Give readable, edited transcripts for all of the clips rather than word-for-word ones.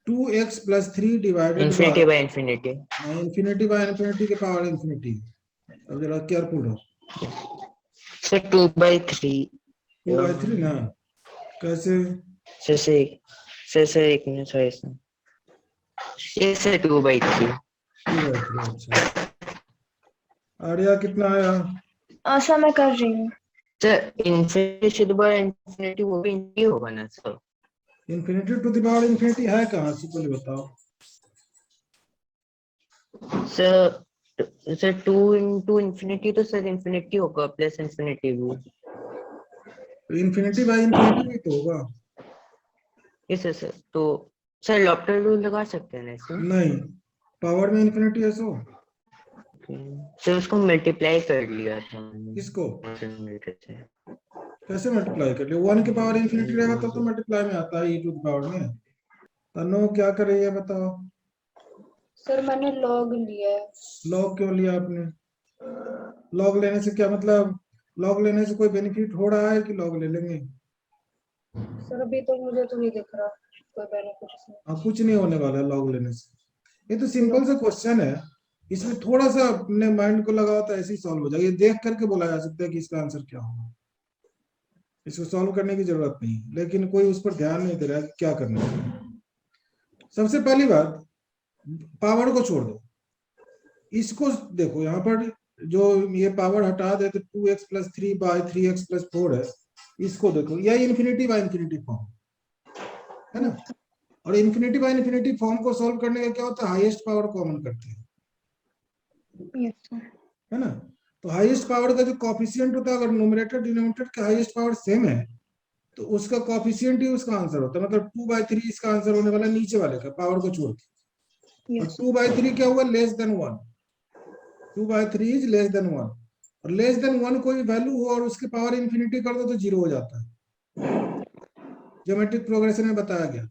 2x plus 3 divided infinity by infinity. Infinity by infinity के power infinity. अब जरा careful रहो। सर 2/3। 2/3 ना, कैसे? सर एक मिनट सर, इसमें ये सर 2/3। 2/3 अच्छा। आर्या कितना आया? आशा मैं कर रही हूँ सर इंफिनिटी बाय इंफिनिटी वो भी इंफिनिटी होगा ना sir? Infinity to the power infinity है कहाँ से, पहले बताओ। सर 2 इंटू इंफिनिटी तो सर इंफिनिटी होगा, प्लस इंफिनिटी भी। तो इंफिनिटी बाय इंफिनिटी भी तो होगा। Yes sir. तो सर लॉफ्टर रूल लगा सकते हैं ना इसमें? नहीं, पावर में इंफिनिटी है सो। सर उसको मल्टीप्लाई कर लिया था हमने। किसको? मीटर से। कैसे मल्टीप्लाई कर लिया? 1 के पावर इंफिनिटी रहेगा तब तो मल्टीप्लाई में आता है, e टू द पावर में। तनु क्या कर रही है बताओ? सर। मैंने लॉग लिया है। लॉग क्यों लिया आपने? लॉग लेने से क्या मतलब? लॉग लेने से कोई बेनिफिट हो रहा है कि लॉग ले लेंगे? सर अभी तो मुझे तो नहीं दिख रहा कोई बेनिफिट इसमें। हाँ, कुछ नहीं होने वाला है लॉग लेने से। ये तो सिंपल सा क्वेश्चन है, इसमें थोड़ा सा अपने माइंड को लगाओ तो ऐसे ही सॉल्व हो जाएगा। ये देख करके बोला जा सकता है कि इसका आंसर क्या होगा, इसको सॉल्व करने की जरूरत नहीं, लेकिन कोई उस पर ध्यान नहीं दे रहा है कि क्या करना है। सबसे पहली बात, पावर को छोड़ दो, इसको देखो। यहाँ पर जो ये पावर हटा दे तो 2x plus 3 bye 3x plus 4 है, इसको देखो, यह इंफिनिटी बाय इंफिनिटी फॉर्म है ना। और इंफिनिटी बाय इंफिनिटी फॉर्म को सॉल्व करने का क्या होता है, हाईएस्ट पावर कॉमन करते हैं, यस सर। है ना। तो हाईएस्ट पावर का जो कॉफिशिएंट होता है, अगर न्यूमरेटर डिनोमिनेटर का हाईएस्ट पावर सेम है तो उसका कॉफिशिएंट ही उसका आंसर होता है। मतलब 2/3 इसका आंसर होने वाला है, नीचे वाले का पावर को छोड़ के। और 2/3 क्या हुआ, less than 1। 2/3 is less than 1, और लेस देन 1 कोई वैल्यू हो और उसके पावर इंफिनिटी कर दो तो 0 हो जाता है। ज्योमेट्रिक प्रोग्रेशन में बताया गया,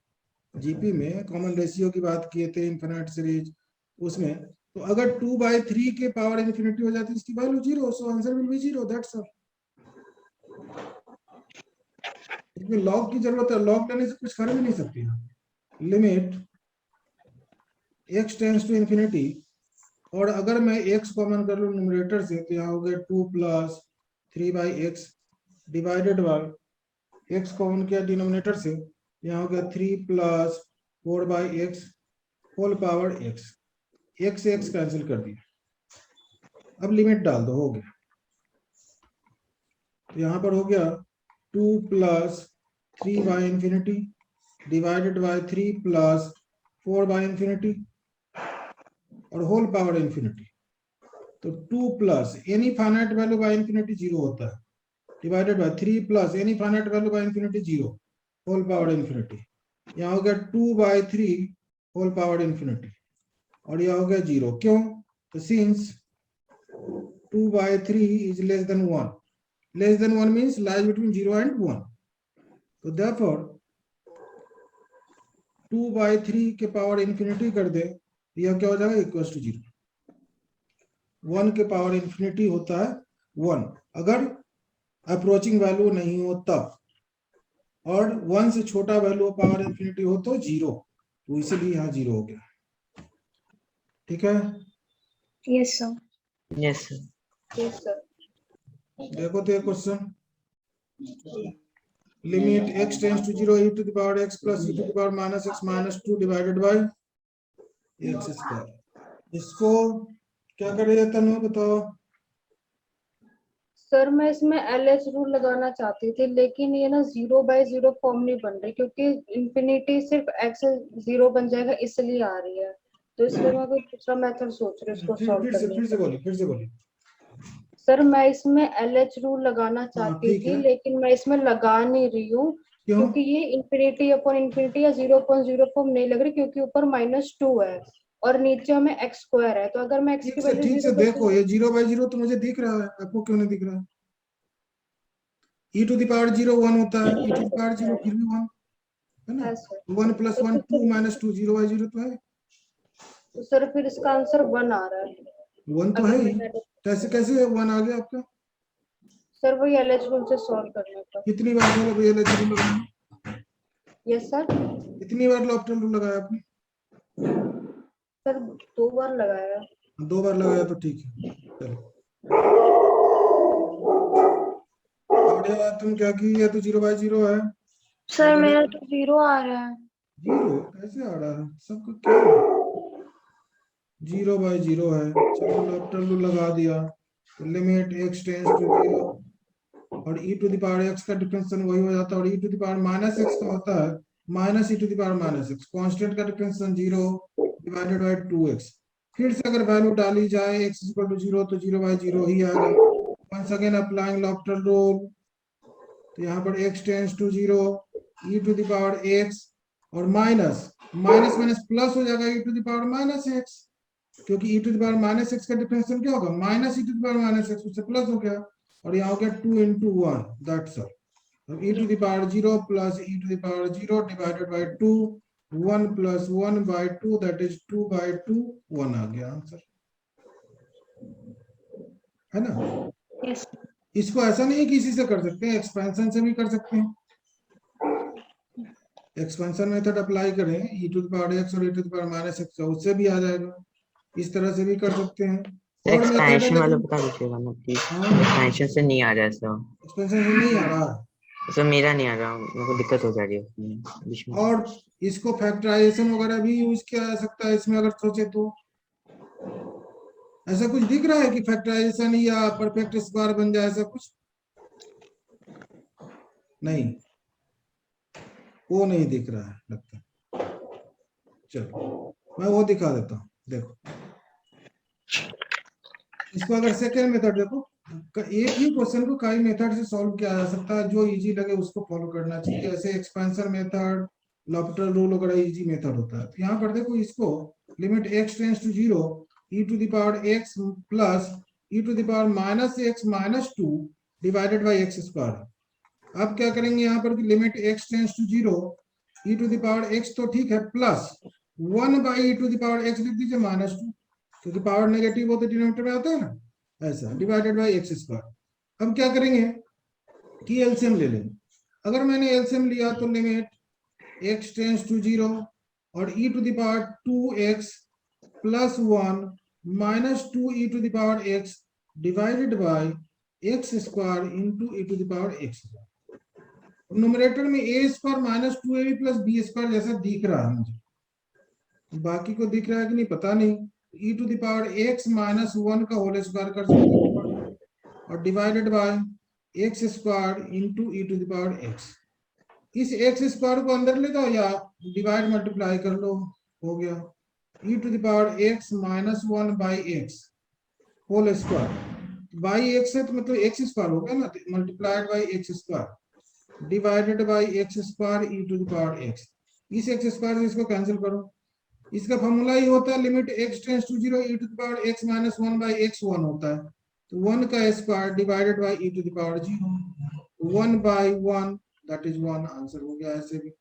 जीपी में कॉमन रेशियो की बात किए थे, इनफिनिट सीरीज उसमें। तो अगर 2/3 के पावर इंफिनिटी हो जाती है इसकी value 0, so answer will be 0, that's all. इसमें लॉग की जरूरत है, लॉग लेने से कुछ कर भी नहीं सकती है। Limit x tends to infinity, और अगर मैं x कॉमन कर लूं न्यूमरेटर से तो यहाँ हो गया 2 plus 3/x divided by x common किया डिनोमिनेटर से, यहाँ हो गया 3 plus 4/x whole power x। x से x कैंसिल कर दिया, अब लिमिट डाल दो, हो गया। तो यहाँ पर हो गया 2 plus 3 by infinity divided by 3 plus 4 by infinity और होल पावर इंफिनिटी। तो 2 plus any finite value by infinity 0 होता है, divided by 3 plus any finite value by infinity 0 whole power infinity. यहाँ हो गया 2/3 होल पावर इंफिनिटी, और यह हो गया 0। क्यों? तो since 2/3 is less than 1, less than 1 means lies between 0 and 1, तो देयरफॉर 2/3 के पावर इंफिनिटी कर दे, यह क्या हो जाएगा, इक्वल टू 0। 1 के पावर इंफिनिटी होता है 1 अगर अप्रोचिंग वैल्यू नहीं हो तब, और 1 से छोटा वैल्यू पावर इंफिनिटी हो तो 0, तो इसीलिए यहाँ 0 हो गया। ठीक है? Yes sir. Yes sir. Yes sir. देखो तो ये question, limit x tends to 0 e to the power x plus e to the power minus x minus 2 divided by x square. इसको क्या करेगा तनु बताओ? सर मैं इसमें LH रूल लगाना चाहती थी, लेकिन ये ना 0/0 फॉर्म नहीं बन रही, क्योंकि इंफिनिटी सिर्फ x 0 बन जाएगा इसलिए आ रही है। तो इसलिए मैं कोई दूसरा मेथड सोच रही हूँ इसको सॉल्व करने फिर से का। बोलिए, फिर से बोलिए। सर मैं इसमें LH रूल लगाना चाहती ठीक थी, है, लेकिन मैं इसमें लगा नहीं रही हूँ क्यों? क्योंकि ये इंफिनिटी अपॉन इंफिनिटी या 0/0 फॉर्म नहीं लग रही, क्योंकि ऊपर -2 है और नीचे में x स्क्वायर है। तो अगर मैं x की वैल्यू ठीक से 0/0, देखो, ये 0/0 तो मुझे दिख रहा है, आपको क्यों नहीं दिख रहा है? e टू द पावर 0 1 होता है, e टू द पावर 0 फिर भी 1 है ना। है सर। 1 प्लस तो 1 2 फिर माइनस 2 0/0 तो है, तो सर फिर इसका आंसर 1 आ रहा है 1 तो है अगर ही। मैं कैसे कैसे 1 आ गया आपका? सर वही LH रूल से सॉल्व करने का। कितनी बार बोला भैया लेक्चर लगाना? Yes sir. कितनी बार लॉफ्टर रूल लगाया आपने? सर 2 बार लगाया। 2 बार लगाया तो ठीक है। चलो और ये बात तुम क्या की, ये तो 0/0 है। सर मेरा तो 0 आ रहा है। 0 कैसे आ रहा है? सबको क्या है? 0/0 है। चलो लॉफ्टर रूल लगा दिया, लिमिट x टेंस टू 0 और e to the power x का डिफरेंशियल वही हो जाता है, और e to the power minus x का होता है minus e to the power minus x। Constant का डिफरेंशियल 0 डिवाइडेड बाय 2x। फिर से अगर वैल्यू डाली जाए x इक्वल टू 0 तो 0/0 ही आएगा। वंस अगेन अप्लाइंग लॉफ्टर रूल, तो यहाँ पर x tends to 0 e to the power x और माइनस माइनस माइनस प्लस हो जाएगा e to the power minus x, क्योंकि e to the power minus x का डिफरेंशियल क्या होगा? Minus e to the power minus x, उससे plus हो गया और यहाँ हो गया 2 into 1, दैट्स ऑल। अब e to the power 0 plus e to the power 0 divided by 2, 1 plus 1 by 2 that is 2/2, 1 आ गया आंसर, है ना? यस। इसको ऐसा नहीं है कि इसी से कर सकते हैं, एक्सपेंशन से भी कर सकते हैं। एक्सपेंशन मेथड अप्लाई करें e to the power x और e to the power minus x, उससे भी आ जाएगा। इस तरह से भी कर सकते हैं। और मेथड है एक्सपेंशन वाला देखो, बता दीजिएगा ना प्लीज। हाँ एक्सपेंशन से नहीं आ रहा है सर। एक्सपेंशन से नहीं आ रहा है। सर मेरा नहीं आ रहा, मेरे को दिक्कत हो जा रही है उसमें बीच में। और इसको फैक्टराइजेशन वगैरह भी यूज किया जा सकता है इसमें, अगर सोचे तो। ऐसा कुछ दिख रहा है कि फैक्टराइजेशन या परफेक्ट स्क्वायर बन जाए, ऐसा कुछ नहीं, वो नहीं दिख रहा है लगता है। चलो मैं वो दिखा देता हूँ, देखो इसको अगर सेकेंड मेथड देखो, एक ही क्वेश्चन को कई मेथड से सॉल्व किया जा सकता है, जो इजी लगे उसको फॉलो करना चाहिए। ऐसे एक्सपेंशन मेथड, लॉफ्टर रूल वगैरह इजी मेथड होता है। तो यहाँ पर देखो, इसको limit x tends to 0 e to the power x plus e to the power minus x minus 2 divided by x square. अब क्या करेंगे यहाँ पर, limit x tends to 0 e to the power x तो ठीक है, plus 1 by e to the power x लिख दीजिए माइनस 2, क्योंकि पावर नेगेटिव हो तो डिनोमिनेटर में आता है ना, ऐसा डिवाइडेड बाय x स्क्वायर। अब क्या करेंगे कि एलसीएम ले लेंगे। अगर मैंने एलसीएम लिया तो लिमिट x टेंस टू 0 और e to the power 2x plus 1 minus 2 e to the power x divided by x square into e to the power x। Numerator में a square minus 2ab plus b square जैसा दिख रहा है मुझे, बाकी को दिख रहा है कि नहीं पता नहीं। e to the power x minus 1 का होल स्क्वायर कर सकते हैं और divided by x square into e to the power x। इस x स्क्वायर को अंदर ले जाओ या डिवाइड मल्टीप्लाई कर लो, हो गया e to the power x minus 1 by x whole square. By x है तो मतलब x स्क्वायर हो गया ना, multiplied by x square divided by x square e to the power x। इस x स्क्वायर से इसको कैंसिल करो। इसका फॉर्मूला ही होता है limit x tends to 0 e to the power x minus 1 by x 1 होता है, तो 1 का square divided by e to the power 0, 1 by 1 that is 1, answer हो गया ऐसे भी,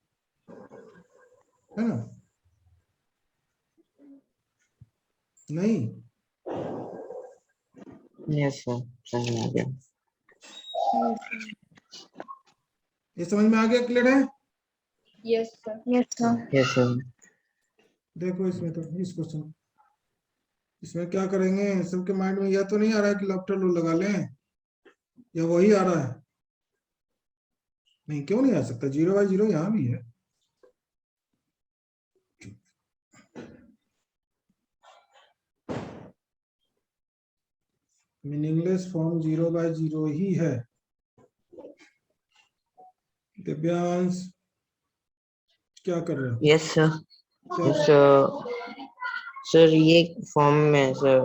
है ना? नहीं यस सर, समझ में आ गया। ये समझ में आ गया, क्लियर है? Yes sir. Yes sir. Yes sir. देखो इसमें तो इस क्वेश्चन, इसमें क्या करेंगे, सबके माइंड में यह तो नहीं आ रहा है कि लॉफ्टर रूल लगा लें, या वही आ रहा है? नहीं, क्यों नहीं आ सकता, 0/0 यहाँ भी है। मीनिंगलेस फॉर्म 0/0 ही है। दिव्यांश क्या कर रहे हो? Yes sir. क्या यस सर। सर ये फॉर्म में सर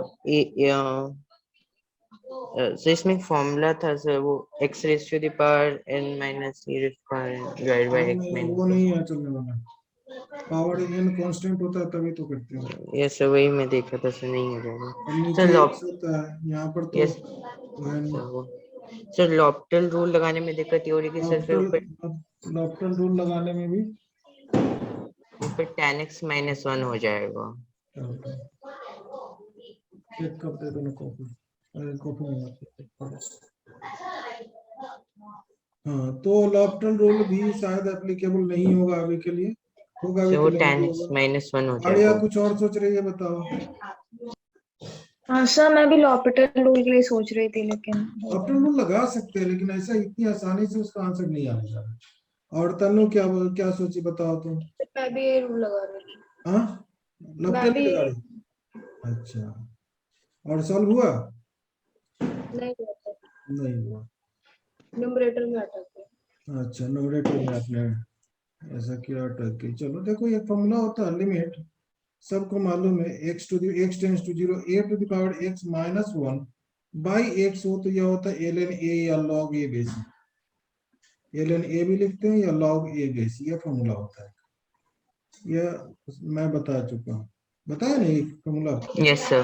सर इसमें फॉर्मूला था सर, वो x raise to the power n minus e raise divide by x नहीं, वो माइनस। नहीं है चलने वाला। पावर n कांस्टेंट होता है तभी तो करते हैं। यस सर, वही मैं देख रहा था सर, नहीं हो जाएगा और सर। नीचे x होता है, यहाँ पर तो यस है नहीं। सर, वो सर लॉफ्टर रूल लगाने में दिक्कत ये हो रही थी सर, फिर लॉफ्टर रूल लगाने में भी ऊपर tan x माइनस 1 हो जाएगा। चेक कर दे दोनों कॉपी, अरे कॉपी नहीं है। हाँ, तो लॉफ्टर रूल भी शायद एप्लीकेबल नहीं होगा अभी के लिए, होगा भी सर तो वो लिमिट tan ही x होगा। minus 1 हो आर्या जाएगा। कुछ और सोच रही है, बताओ। हाँ सर, मैं भी लॉपिटल रूल के लिए सोच रही थी, लेकिन ऑप्टल रूल लगा सकते हैं, लेकिन ऐसा इतनी आसानी से उसका आंसर नहीं आने जा रहा। और तनु क्या क्या सोची, बताओ तुम। मैं भी ये रूल लगा रही थी। हाँ, मैं लॉपिटल भी ही लगा रही। अच्छा, और सॉल्व हुआ? नहीं होता, नहीं हुआ। न्यूमरेटर में अटक गया। अच्छा, न्यूमरेटर में आपने ऐसा किया, अटक गई। चलो देखो, एक फॉर्मूला होता है लिमिट, सबको मालूम है, x tends to 0 a to the power x minus 1 by x हो तो यह होता है ln a या log a basis. ln a भी लिखते हैं या log a बेसिस, यह फॉर्मूला होता है। यह मैं बता चुका हूँ, बताया नहीं फॉर्मूला। Yes sir.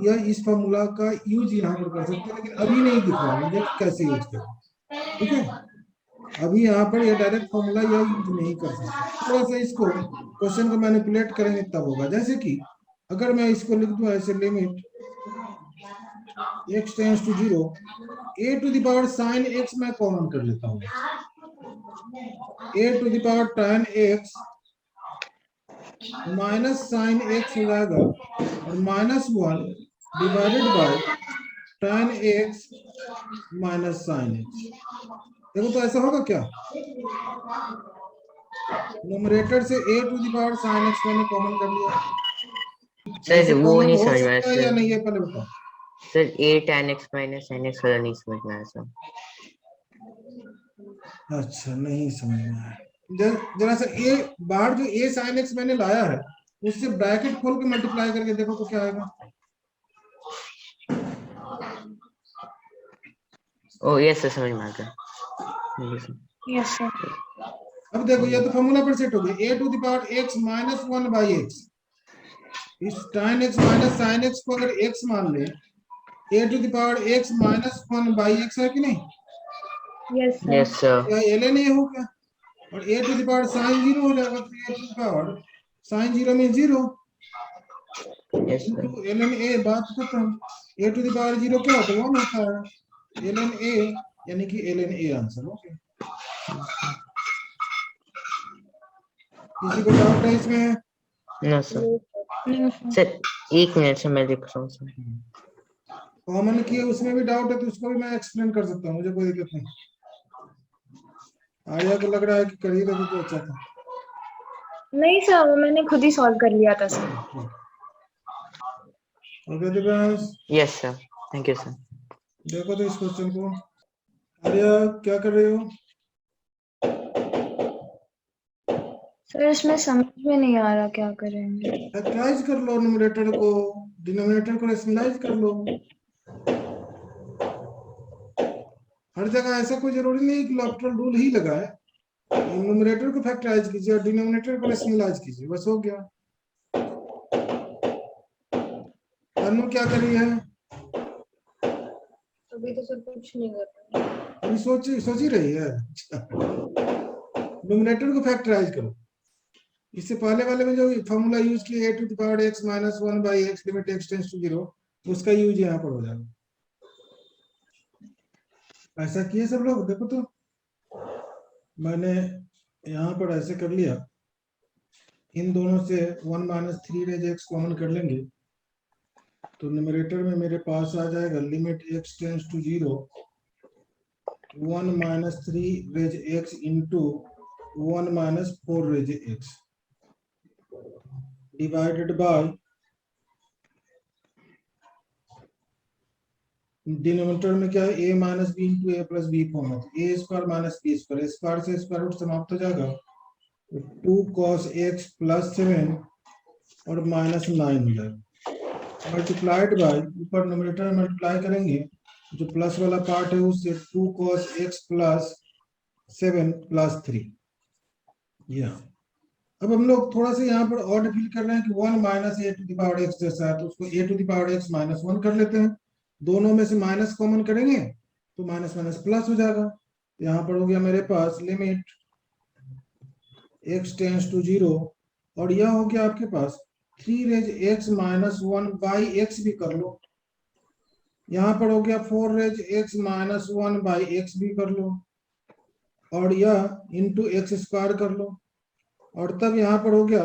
यह इस फॉर्मूला का यूज यहाँ पर कर सकते हैं, लेकिन अभी नहीं दिखा मुझे कि कैसे यूज करें। ठीक है, अभी यहाँ पर यह डायरेक्ट फॉर्मूला यह यूज नहीं कर सकते, थोड़ा सा इसको क्वेश्चन को मैनिपुलेट करेंगे तब होगा। जैसे कि अगर मैं इसको लिख दूं ऐसे, limit x tends to 0 a to the power sine x मैं कॉमन कर लेता हूँ, a to the power tan x minus sine x हो जाएगा, और minus 1 divided by tan x minus sine x। देखो तो ऐसा होगा क्या, न्यूमरेटर से a to the power sine x मैंने कॉमन कर लिया। सर ऐसे वो कॉमन नहीं हो समझ में आया सकता है या सर। नहीं, ये पहले बताओ। Sir a tan x minus sin x वाला नहीं समझ में आया सर। अच्छा, नहीं समझ में आया। जरा सा ए बाहर जो a sin x मैंने लाया है, उससे ब्रैकेट खोल के मल्टीप्लाई करके देखो तो क्या आएगा। ओ यस सर, समझ में आ गया। Yes, sir. Yes sir. अब देखो, ये तो फॉर्मूला पर सेट हो गया, a to the power x minus 1 by x। इस tan x minus sin x को अगर x मान ले, a to the power x minus 1 by x है कि नहीं, यस सर। Yes sir. या ln a हो गया, और a to the power sin 0 हो जाएगा, तो a to the power sin 0 mean 0 Yes sir. Into ln a, बात खत्म। a टू द पावर 0 क्या होता है, 1 होता है, ln a, यानी कि ln a आंसर। ओके, किसी को डाउट है इसमें? No sir. सर एक मिनट से मैं देख रहा हूँ सर। कॉमन किए उसमें भी डाउट है तो उसको भी मैं एक्सप्लेन कर सकता हूँ, मुझे कोई दिक्कत नहीं। आर्या को लग रहा है कि कर ही देते तो अच्छा था। नहीं सर, वो मैंने खुद ही सॉल्व कर लिया था sir. Okay Divyansh, yes sir, thank you sir. देखो तो इस क्वेश्चन को। आर्या क्या कर रही हो? सर इसमें समझ में नहीं आ रहा क्या करेंगे। फैक्टराइज कर लो न्यूमरेटर को, डिनोमिनेटर को रेशनलाइज कर लो। हर जगह ऐसा कोई जरूरी नहीं कि लॉपिटल रूल ही लगा है। न्यूमरेटर को फैक्टराइज कीजिए और डिनोमिनेटर को रेशनलाइज कीजिए, बस हो गया। तनु क्या कर रही है? अभी तो सर कुछ नहीं कर रहा। अभी सोच ही रही है। न्यूमरेटर को फैक्टराइज करो। इससे पहले वाले में जो फॉर्मूला यूज किया a to the power x minus 1 by x limit x tends to 0, उसका यूज यहाँ पर हो जाएगा। ऐसा किए सब लोग, देखो तो मैंने यहाँ पर ऐसे कर लिया, इन दोनों से 1 माइनस 3 रेज x कॉमन कर लेंगे, तो न्यूमरेटर में मेरे पास आ जाएगा limit x tends to 0 1 minus 3 raise x into 1 minus 4 raise x divided by denominator में क्या है, a minus B into A plus B form है, A square minus B square, square से स्क्वायर रूट समाप्त हो जाएगा, 2 cos x प्लस 7 और minus 9 हो जाएगा, मल्टीप्लाइड बाय ऊपर न्यूमरेटर में मल्टीप्लाई करेंगे, जो प्लस वाला पार्ट है उससे 2 cos x प्लस 7 प्लस 3। यहाँ अब हम लोग थोड़ा सा यहाँ पर ऑड फील कर रहे हैं कि 1 minus a to the power x जैसा है, तो उसको a to the power x minus 1 कर लेते हैं। दोनों में से माइनस कॉमन करेंगे तो माइनस माइनस प्लस हो जाएगा। यहाँ पर हो गया मेरे पास लिमिट x टेंस टू 0, और यह हो गया आपके पास 3 raise x minus 1 by x भी कर लो, यहाँ पर हो गया 4 raise x minus 1 by x भी कर लो, और यह इंटू एक्स स्क्वायर कर लो, और तब यहाँ पर हो गया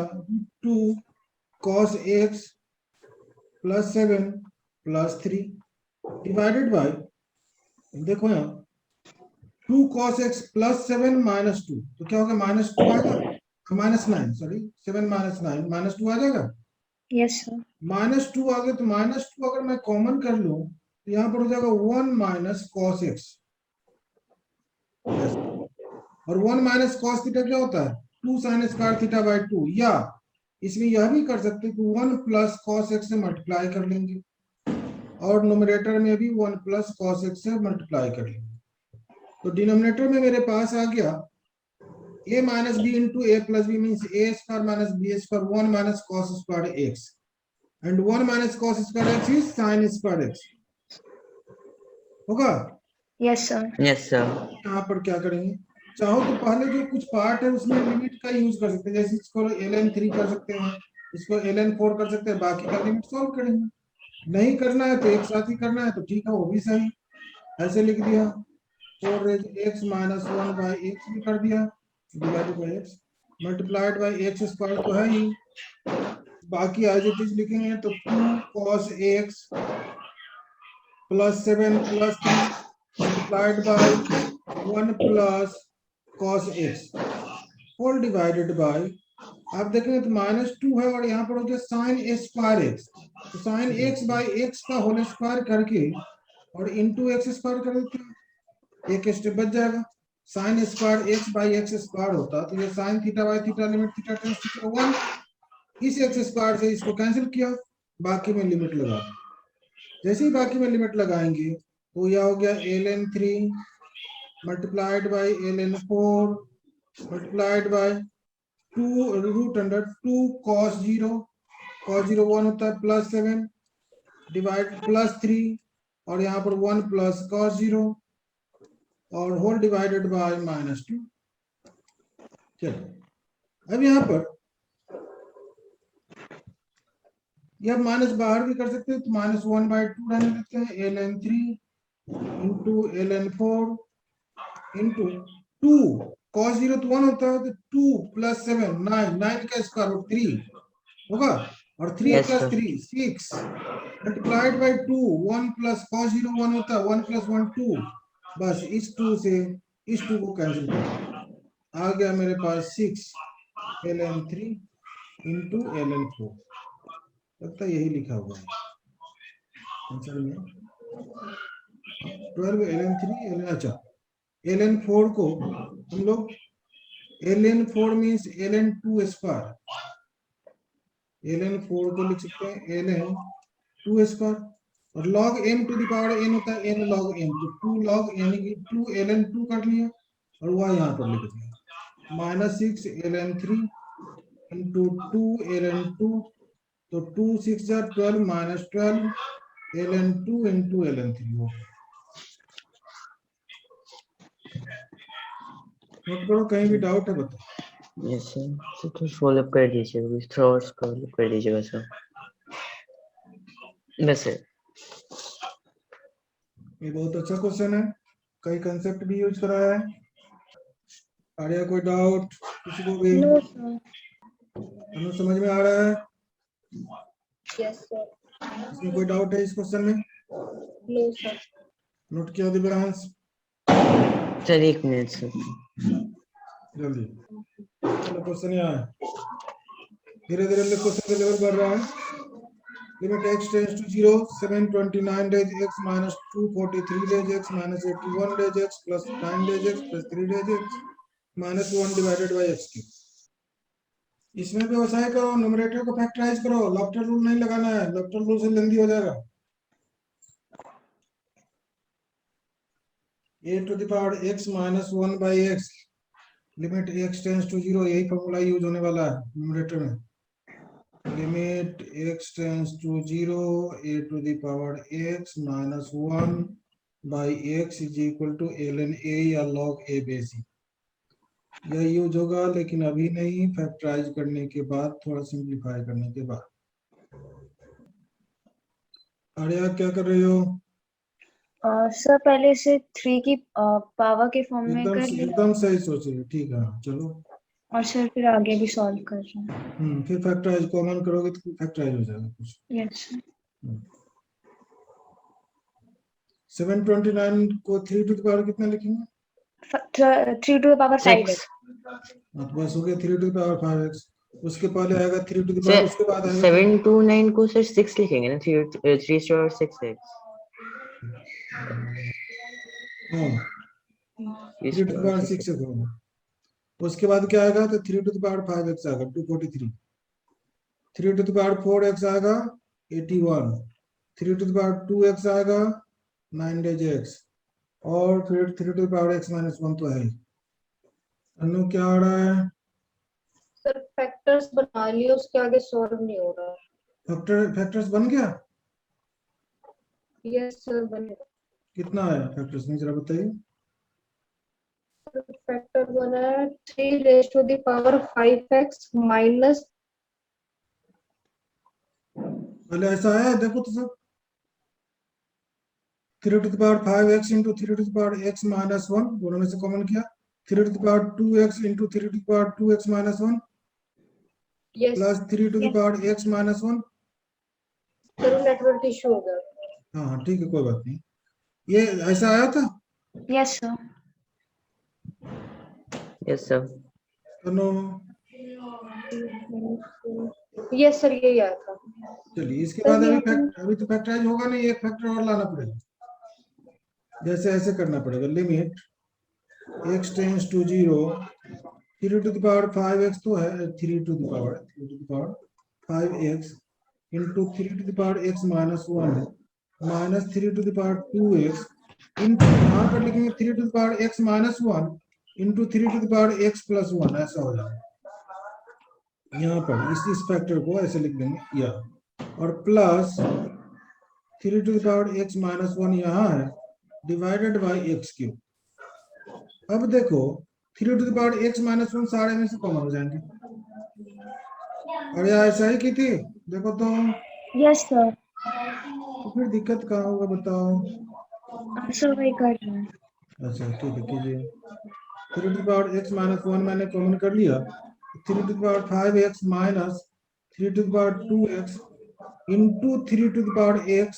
2 cos x plus 7 plus 3 divided by, देखो यहाँ 2 cos x प्लस 7 माइनस 2, तो क्या होगा -2 आएगा, -9 सॉरी 7 -9 -2 आ जाएगा। Yes sir. -2 आ गया, तो -2 अगर मैं कॉमन कर लूं तो यहाँ पर हो जाएगा 1 माइनस cos x, और 1 माइनस cos थीटा क्या होता है 2 sin स्क्वायर थीटा बाई 2, या इसमें यह भी कर सकते हैं कि 1 प्लस cos x से मल्टीप्लाई कर लेंगे और नोमिनेटर में भी 1 प्लस cos x से मल्टीप्लाई कर लेंगे। तो डिनोमिनेटर में मेरे पास आ गया a minus B into A plus b means a square minus B square 1 minus cos square x and 1 minus cos square x is sin square x होगा। Yes sir. Yes sir. यहाँ पर क्या करेंगे, चाहो तो पहले जो कुछ पार्ट है उसमें लिमिट का यूज कर सकते हैं, जैसे इसको ln3 कर सकते हैं, इसको ln4 कर सकते हैं, बाकी का लिमिट सॉल्व करेंगे। नहीं करना है तो एक साथ ही करना है तो ठीक है, वो भी सही। ऐसे लिख दिया 4 raise x minus 1 by x भी कर दिया divided by x multiplied by x square तो है ही, बाकी एज इट इज लिखेंगे तो 2 cos x plus 7 plus 3 multiplied by 1 plus cos x whole divided by, आप देखेंगे तो -2 है और यहाँ पर हो गया sin स्क्वायर x, तो sin x बाई x का होल स्क्वायर करके और इंटू एक्स स्क्वायर कर देते हैं, एक स्टेप बच जाएगा। sin square x by x square होता तो ये sin theta by theta limit theta tends to 1, इस एक्स स्क्वायर से इसको कैंसिल किया, बाकी में लिमिट लगा दी। जैसे ही बाकी में लिमिट लगाएंगे तो यह हो गया ln3 multiplied by ln4 multiplied by 2 root under 2 cos 0 1 होता है प्लस 7 डिवाइड प्लस 3 और यहाँ पर 1 प्लस cos 0 और होल डिवाइडेड बाय -2। चलो अब यहाँ पर यह माइनस बाहर भी कर सकते हैं, तो -1 बाई 2 रहने देते हैं, ln3 into ln4 into 2 cos 0 तो 1 होता है, तो 2 प्लस 7 9 का स्क्वायर रूट 3 होगा और 3 Yes, plus sir. 3 6 multiplied by 2 1 plus cos 0 1 होता है, 1 प्लस 1 2, बस इस 2 से इस 2 को कैंसिल कर आ गया मेरे पास 6 ln3 इंटू ln4, लगता है यही लिखा हुआ है आंसर में 12 ln3 अच्छा ln4 को हम लोग ln4 means ln2 square, ln4 को लिख सकते हैं ln2 स्क्वायर और log m to the power n होता है n log m, तो 2 log यानी कि 2 ln2 कर लिया और वह यहाँ पर लिख दिया -6 ln3 इंटू 2 ln2, तो 2 6 जा 12 -12 ln2 इंटू ln3 हो गया। नोट करो, कहीं भी डाउट है बताओ। Yes sir. तो थोड़ा फॉलो अप कर दीजिएगा, थोड़ा फॉलो अप कर दीजिएगा सर। बस सर। ये बहुत अच्छा क्वेश्चन है, कई कंसेप्ट भी यूज कराया है। आर्या कोई डाउट किसी को भी? No sir. अनु समझ में आ रहा है? Yes sir. इसमें कोई डाउट है इस क्वेश्चन में? No sir. नोट किया दिव्यांश? सर एक मिनट सर। जल्दी चलो, क्वेश्चन यहाँ है, धीरे धीरे क्वेश्चन का लेवल बढ़ रहा है। लिमिट x टेंड्स टू 0 729 डेज x minus 243 डेज x minus 81 डेज x plus 9 डेज x plus 3 डेज x minus 1 divided by x cube. इसमें व्यवसाय करो, न्यूमरेटर को फैक्टराइज करो, लॉफ्टर रूल नहीं लगाना है, लॉफ्टर रूल से लेंदी हो जाएगा। a to the power x minus 1 by x limit x tends to 0, यही फॉर्मूला यूज होने वाला है न्यूमरेटर में। Limit x tends to 0 a to the power x minus 1 by x is equal to ln a या log a base c, यह use होगा लेकिन अभी नहीं, फैक्टराइज करने के बाद, थोड़ा सिंप्लीफाई करने के बाद। आर्या क्या कर रही हो? सर पहले से 3 की पावर के फॉर्म में कर लिया। एकदम सही सोच रही हो, ठीक है चलो और सर फिर आगे भी सॉल्व कर रहे हैं। फिर फैक्टराइज कॉमन करोगे तो फैक्टराइज हो जाएगा कुछ। Yes sir. 729 को 3 टू द पावर कितना लिखेंगे? 3 to the power 5 6 हाँ, तो बस हो गया 3 टू द पावर 5x। उसके पहले आएगा 3 टू द सर पावर, उसके बाद आएगा 729 को सर 6 लिखेंगे ना, 3 और 6 हाँ 3 टू द पावर 6 होगा। उसके बाद क्या आएगा? तो 3 टू द पावर 5x आएगा 243। 3 टू द पावर 4x आएगा 81। 3 टू द पावर 2x आएगा 9x। और फिर 3 to the power x minus 1 तो है ही। अनु क्या आ रहा है? सर फैक्टर्स बना लिए, उसके आगे सॉल्व नहीं हो रहा। फैक्टर्स बन गया? यस सर बनेगा। कितना आया फैक्टर्स में, जरा बताइए। फैक्टर बना है 3 raise to the power 5x minus. पहले ऐसा आया है, देखो तो सब। 3 to the power 5x into 3 to the power x minus 1, दोनों में से कॉमन किया। 3 to the power 2x into 3 to the power 2x minus 1 yes plus 3 to the power x minus 1। Sir network issue हो गया। हाँ हाँ ठीक है, कोई बात नहीं। ये ऐसा आया था? Yes sir. Yes sir. Anu yes sir यही आया था। चलिए, इसके सर बाद यहाँ पे अभी तो फैक्टराइज होगा नहीं, एक फैक्टर और लाना पड़ेगा। जैसे ऐसे करना पड़ेगा, limit x tends to 0, 3 to the power 5x तो है, 3 to the power 5x into 3 to the power x minus 1 minus 3 to the power 2x into, यहाँ पर लिखेंगे 3 to the power x minus 1 into 3 to the power x plus 1, ऐसा हो जाएगा। यहाँ पर इस फैक्टर को ऐसे लिख देंगे या, और plus 3 to the power x minus 1 यहाँ है डिवाइडेड बाई एक्स क्यूब। अब देखो 3 to the power x minus 1 सारे में से कॉमन हो जाएंगे। और यह ऐसा ही की थी, देखो तो। Yes sir. तो फिर दिक्कत कहाँ होगा बताओ? आंसर वही कर रहे हैं। अच्छा ठीक है, कीजिए। 3 to the power x minus 1 मैंने कॉमन कर लिया। 3 to the power 5x minus 3 to the power 2x into 3 to the power x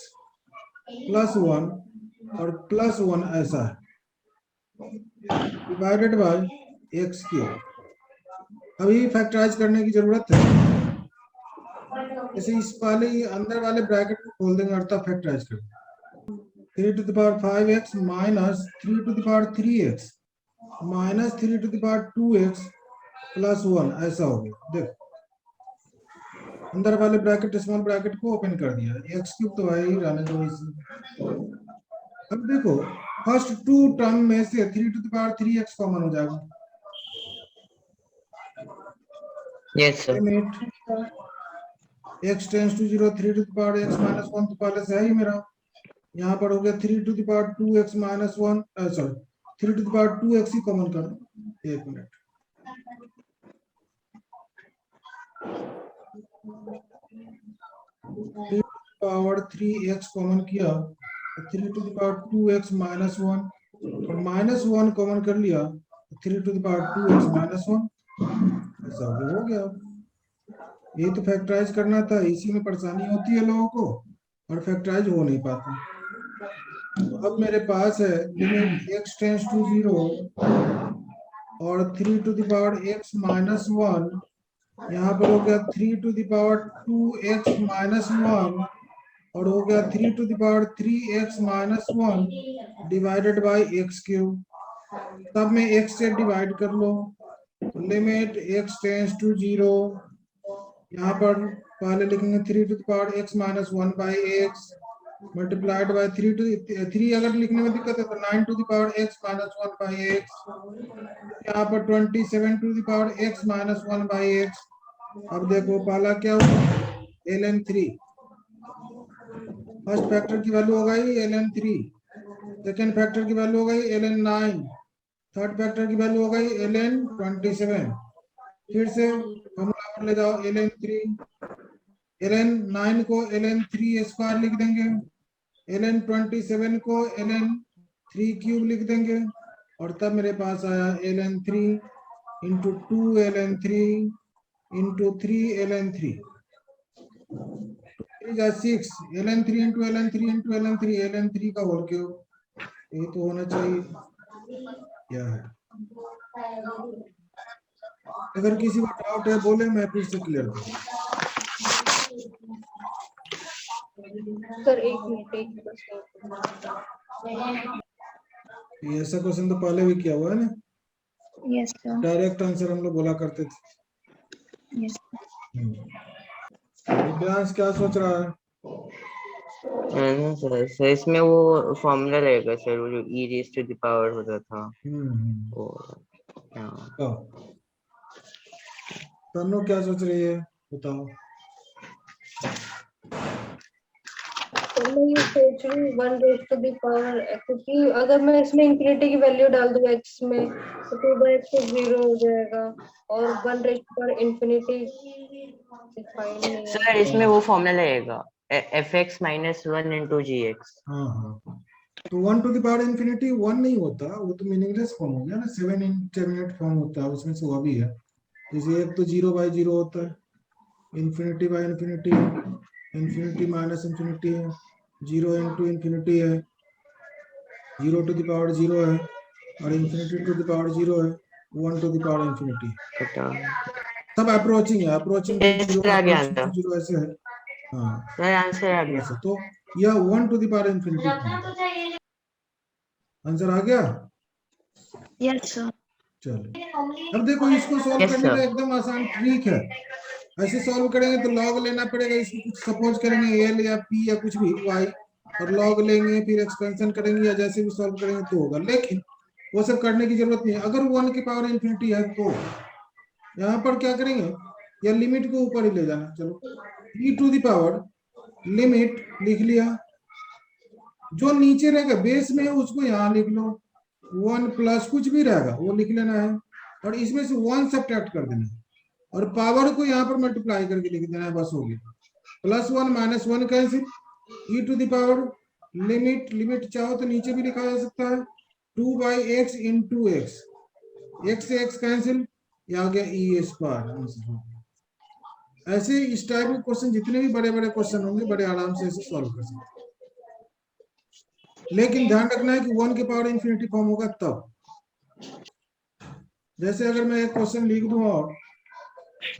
plus 1 और प्लस 1 ऐसा है डिवाइडेड बाई एक्स क्यूब। अभी फैक्टराइज करने की जरूरत है। जैसे इस वाले अंदर वाले ब्रैकेट को खोल देंगे और तब फैक्टराइज करेंगे। 3 to the power 5x minus 3 to the power 3x minus 3 to the power 2x plus 1, ऐसा हो गया। देखो अंदर वाले ब्रैकेट स्मॉल ब्रैकेट को ओपन कर दिया, एक्स क्यूब तो है ही, रहने दो इसी। अब देखो फर्स्ट टू टर्म में से 3 to the power 3x common हो जाएगा। Yes sir. Limit x tends to 0, 3 to the power x minus 1 तो पहले से है ही मेरा। यहाँ पर हो गया 3 to the power 2x minus 1, sorry 3 to the power 2x ही कॉमन कर दो। एक minute, 3 to the power 3x common किया, 3 to the power 2x minus 1 और माइनस 1 कॉमन कर लिया, 3 to the power 2x minus 1, ऐसा हो गया। ये तो फैक्टराइज करना था, इसी में परेशानी होती है लोगों को और फैक्टराइज हो नहीं पाता। तो अब मेरे पास है लिमिट x टेंड्स टू 0 और 3 to the power x minus 1, यहाँ पर हो गया 3 to the power 2x minus 1 और हो गया 3 to the power 3x minus 1 divided by x cube. तब में x से डिवाइड कर लो, लिमिट x टेंड्स टू 0, यहाँ पर पहले लिखेंगे 3 to the power x minus 1 by x multiplied by 3 to 3, अगर लिखने में दिक्कत है तो 9 to the power x minus 1 by x, यहाँ पर 27 to the power x minus 1 by x. अब देखो पहला क्या हुआ, ln3, फर्स्ट फैक्टर की वैल्यू हो गई ln3, सेकेंड फैक्टर की वैल्यू हो गई ln9, थर्ड फैक्टर की वैल्यू हो गई ln27। फिर से फॉर्मूला पर ले जाओ, ln3, ln9 को ln3 स्क्वायर लिख देंगे, ln27 को ln3 क्यूब लिख देंगे और तब मेरे पास आया ln3 into 2ln3 into 3ln3 6 ln3 into ln3 into ln3 ln3 का होल क्यूब, ये तो होना चाहिए। क्या है? अगर किसी को डाउट है बोले, मैं फिर से क्लियर करूँ। सर एक मिनट बस। ये ऐसा क्वेश्चन तो पहले भी किया हुआ है ना, यस सर। डायरेक्ट आंसर हम लोग बोला करते थे। यस दिव्यांश क्या सोच रहा है? सर इसमें वो फॉर्मूला रहेगा सर, वो जो e raise to the power होता था वो। हाँ। तन्नो क्या सोच रही है बताओ? तो मैं ये सोच रही हूँ 1 रेज़ टू द पावर, क्योंकि अगर मैं इसमें इंफिनिटी की वैल्यू डाल दूँ x में तो 2/x तो 0 हो जाएगा, और 1 raise to power infinity define नहीं है। सर इसमें वो फॉर्मूला रहेगा fx माइनस 1 इंटू gx। हाँ हाँ, तो 1 टू द पावर इंफिनिटी 1 नहीं होता, वो तो मीनिंगलेस फॉर्म हो गया ना, 7 इंटरमीडिएट फॉर्म होता है, उसमें से वो भी है। जैसे एक तो 0/0 होता है, infinity by infinity, infinity minus infinity है, 0 इंटू इंफिनिटी है, 0 टू द पावर 0 है, और इंफिनिटी टू द पावर 0 है, 1 टू द पावर इंफिनिटी। सब अप्रोचिंग है, अप्रोचिंग टू 0, आ गया अप्रोचिंग टू 0 ऐसे है। हाँ सर, आंसर आ गया। ऐसे, तो यह 1 to the power infinity form. Answer आ गया? Yes sir. चलो अब देखो, इसको सॉल्व यस करने का सर। एकदम आसान ट्रिक है। ऐसे सॉल्व करेंगे तो लॉग लेना पड़ेगा, इसको कुछ सपोज करेंगे एल या पी या कुछ भी वाई, और लॉग लेंगे, फिर एक्सपेंशन करेंगे, या जैसे भी सॉल्व करेंगे तो होगा। लेकिन वो सब करने की जरूरत नहीं है। अगर 1 की पावर इंफिनिटी है तो यहाँ पर क्या करेंगे, या लिमिट को ऊपर ही ले जाना। चलो e to the power limit लिख लिया, जो नीचे रहेगा बेस में उसको यहाँ लिख लो, 1 प्लस कुछ भी रहेगा वो लिख लेना है, और इसमें से 1 सब्ट्रैक्ट कर देना है, और पावर को यहाँ पर मल्टीप्लाई करके लिख देना है, बस हो गया। +1 -1 cancel, e to the power limit, limit चाहो तो नीचे भी लिखा जा सकता है, 2/x इंटू एक्स, x से x कैंसिल, ये आ गया e स्क्वायर। आंसर हो गया। ऐसे इस टाइप के क्वेश्चन जितने भी बड़े बड़े क्वेश्चन होंगे बड़े आराम से ऐसे सॉल्व कर सकते हैं। लेकिन ध्यान रखना है कि 1 के पावर इंफिनिटी फॉर्म होगा तब। जैसे अगर मैं एक क्वेश्चन लिख दूं, और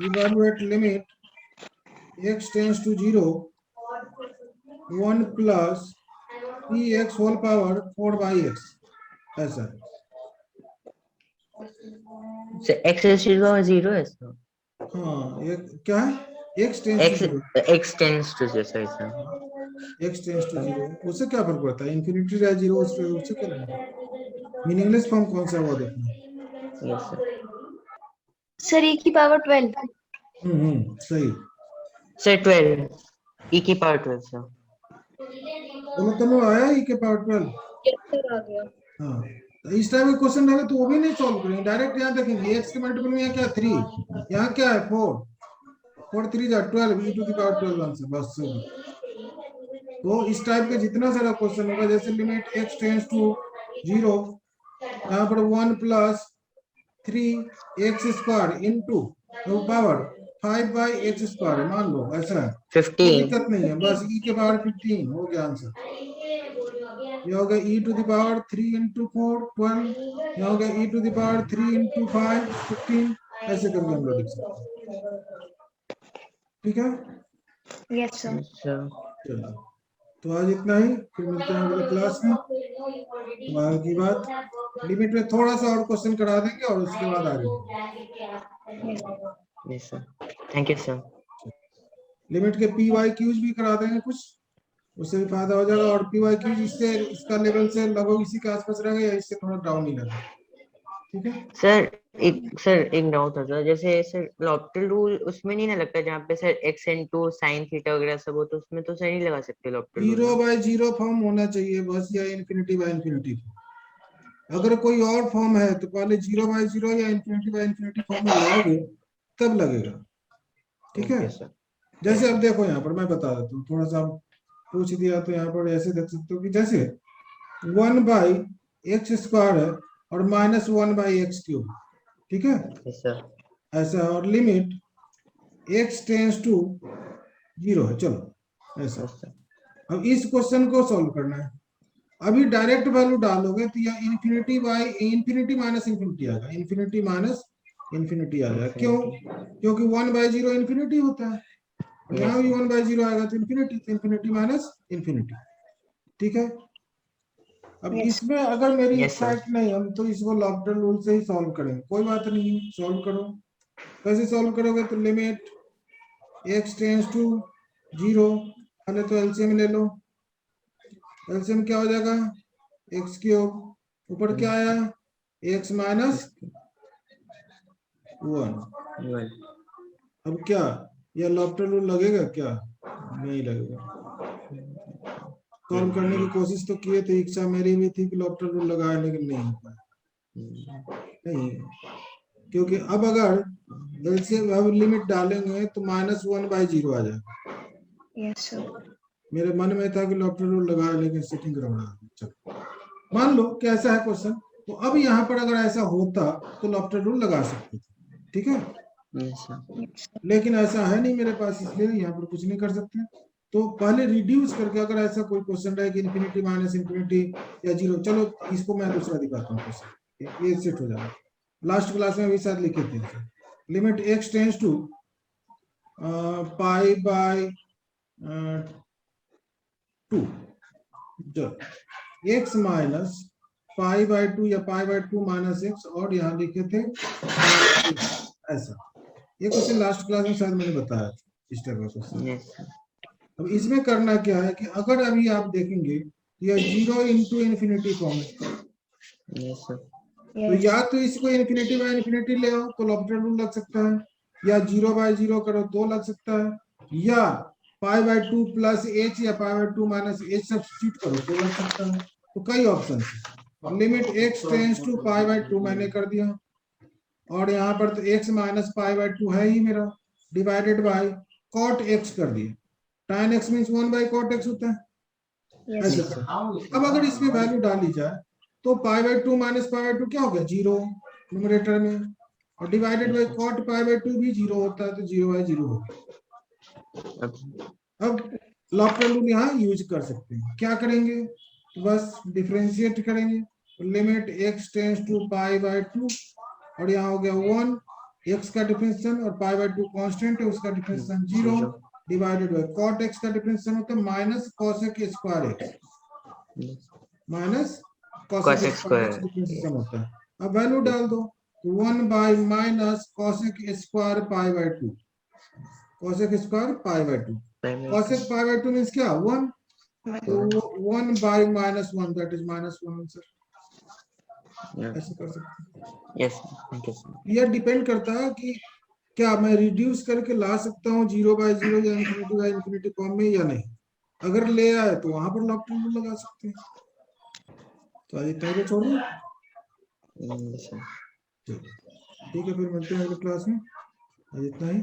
evaluate limit x tends to 0 1 plus px whole power 4/x, ऐसा। x raise to the power 0 है सर। हाँ, ये क्या है, x tends to 0, x tends to 0 sir. x tends to 0, उससे क्या फर्क पड़ता है, इंफिनिटी रहा 0, उससे क्या लेना। मीनिंगलेस फॉर्म कौन सा है वो देखना। Yes sir. सर e की पावर 12। सही। सर 12 e की पावर 12 सर। बोलो तो आया ही के पावर 12। यस सर आ गया। हाँ, तो इस टाइप का क्वेश्चन रहेगा तो वो भी नहीं सॉल्व करेंगे, डायरेक्ट यहाँ देखेंगे x के मल्टीपल में यहाँ क्या 3, यहाँ क्या है 4, 4 3 12, e to the power 12 answer, बस सही। तो इस टाइप के जितना सारा क्वेश्चन होगा, जैसे लिमिट x टेंड्स टू 0, यहाँ पर 1 plus 3x square into power 5/x square मान लो, ऐसा है, कोई 15 दिक्कत नहीं है, बस e के पावर 15 हो गया आंसर। ये हो गया e to the power 3 into 4 12, ये हो गया e to the power 3 into 5 15, ऐसे करके हम लोग लिख सकते हैं। ठीक है, यस सर। चलो तो आज इतना ही, फिर मिलते हैं अगले क्लास में। बाकी बात लिमिट में थोड़ा सा और क्वेश्चन करा देंगे, और उसके बाद आगे yes sir. Thank you sir. Limit के पी वाई क्यूज भी करा देंगे कुछ, उससे भी फायदा हो जाएगा। और पी वाई क्यूज इससे इसका लेवल से लगभग इसी के आसपास रहेगा, या इससे थोड़ा डाउन ही रहेगा। ठीक है सर एक डाउट था सर, जैसे सर लॉपिटल रूल उसमें नहीं ना लगता, जहाँ पे sir x into sine theta वगैरह सब हो, तो उसमें तो सर नहीं लगा सकते लॉपिटल रूल। 0/0 फॉर्म होना चाहिए बस, या इंफिनिटी बाय इंफिनिटी। अगर कोई और फॉर्म है तो पहले 0/0 या इंफिनिटी बाय इंफिनिटी फॉर्म में लाओगे तब लगेगा। ठीक है, सर। जैसे अब देखो यहाँ पर मैं बता देता हूँ, थोड़ा सा पूछ दिया तो यहाँ पर ऐसे देख सकते हो कि जैसे 1/x स्क्वायर है और -1/x क्यूब, ठीक है, यस सर। ऐसा। और लिमिट x टेंस टू 0 है, चलो ऐसा। Yes sir. अब इस क्वेश्चन को सॉल्व करना है। अभी डायरेक्ट वैल्यू डालोगे तो यह infinity by infinity minus infinity आएगा, इन्फिनिटी माइनस इन्फिनिटी आ जाएगा। क्यों? क्योंकि 1/0 इन्फिनिटी होता है, और यहाँ भी 1/0 आएगा तो इन्फिनिटी माइनस इन्फिनिटी। ठीक है, अब Yes. इसमें अगर मेरी Yes, sir. इफेक्ट नहीं, हम तो इसको लॉपटन रूल से ही सॉल्व करेंगे, कोई बात नहीं है, सॉल्व करो। कैसे सॉल्व करोगे? तो लिमिट x टेंस टू 0, पहले तो एलसीएम ले लो। एलसीएम क्या हो जाएगा? x क्यूब, ऊपर क्या आया? x minus 1। अब क्या यह लॉपटन रूल लगेगा क्या? नहीं लगेगा। सॉल्व करने की कोशिश तो किए थे, इच्छा मेरी भी थी कि लॉपटन रूल लगाए, लेकिन नहीं हो पाया। नहीं, क्योंकि अब अगर एलसीएम अब लिमिट डालेंगे तो -1/0 आ जाएगा। Yes, sir. मेरे मन में था कि लॉपटन रूल लगाए, लेकिन सेटिंग गड़बड़ा गई। चलो मान लो कि ऐसा है क्वेश्चन, तो अब यहाँ पर अगर ऐसा होता तो लॉपटन रूल लगा सकते थे, ठीक है। Yes sir. लेकिन ऐसा है नहीं मेरे पास, इसलिए यहाँ पर कुछ नहीं कर सकते। तो पहले रिड्यूस करके, अगर ऐसा कोई क्वेश्चन रहे कि इन्फिनिटी माइनस इन्फिनिटी या 0, चलो इसको मैं दूसरा दिखाता हूँ क्वेश्चन, ये सेट हो जाएगा। लास्ट क्लास में भी शायद लिखे थे। Limit x tends to pi by 2, जो x माइनस π/2 या π/2 माइनस x, और यहाँ लिखे थे ऐसा। ये क्वेश्चन लास्ट क्लास में शायद मैंने बताया था, इस टाइप का क्वेश्चन। Yes sir. अब इसमें करना क्या है कि अगर अभी आप देखेंगे यह 0 इंटू इन्फिनिटी फॉर्म है, यस सर। तो Yes. या तो इसको इन्फिनिटी बाय इन्फिनिटी ले आओ तो लॉपटन रूल लग सकता है, या 0/0 करो तो लग सकता है, या π/2 प्लस h या π/2 माइनस h सब्स्टिट्यूट करो तो लग सकता है। तो कई ऑप्शन है। लिमिट x टेंस टू π/2 मैंने कर दिया, और यहाँ पर तो x माइनस π/2 है ही मेरा, डिवाइडेड बाय cot x कर दिया। tan x means 1/cot x होता है। Yes, ऐसे sir. अब अगर इसमें वैल्यू डाली जाए तो π/2 माइनस π/2 क्या हो गया? 0 न्यूमरेटर में, और डिवाइडेड बाय cot π/2 भी 0 होता है, तो 0/0 हो गया। अब लॉपटन रूल यहाँ यूज कर सकते हैं। क्या करेंगे? बस डिफरेंशिएट करेंगे। लिमिट x टेंस टू π/2, और यहाँ हो गया 1, x का डिफरेंशिएशन, और π/2 कांस्टेंट है, उसका differentiation 0, divided by cot x का डिफरेंशिएशन होता है minus cosec square x, minus cosec Cosec square x square. Differentiation होता है। अब वैल्यू डाल दो, 1 बाय minus cosec square π/2, cosec square π/2, cosec π/2 means क्या? 1, तो 1 बाय -1, दैट इज -1 आंसर। ऐसे कर सकते हैं। Yes sir. Thank you sir. यह डिपेंड करता है कि क्या मैं रिड्यूस करके ला सकता हूँ 0/0 या इन्फिनिटी बाय इन्फिनिटी फॉर्म में या नहीं। अगर ले आए तो वहां पर लॉपटन रूल लगा सकते हैं। तो आज इतना ही छोड़ दूं? Yes sir. ठीक है, फिर मिलते हैं अगले क्लास में। आज इतना ही।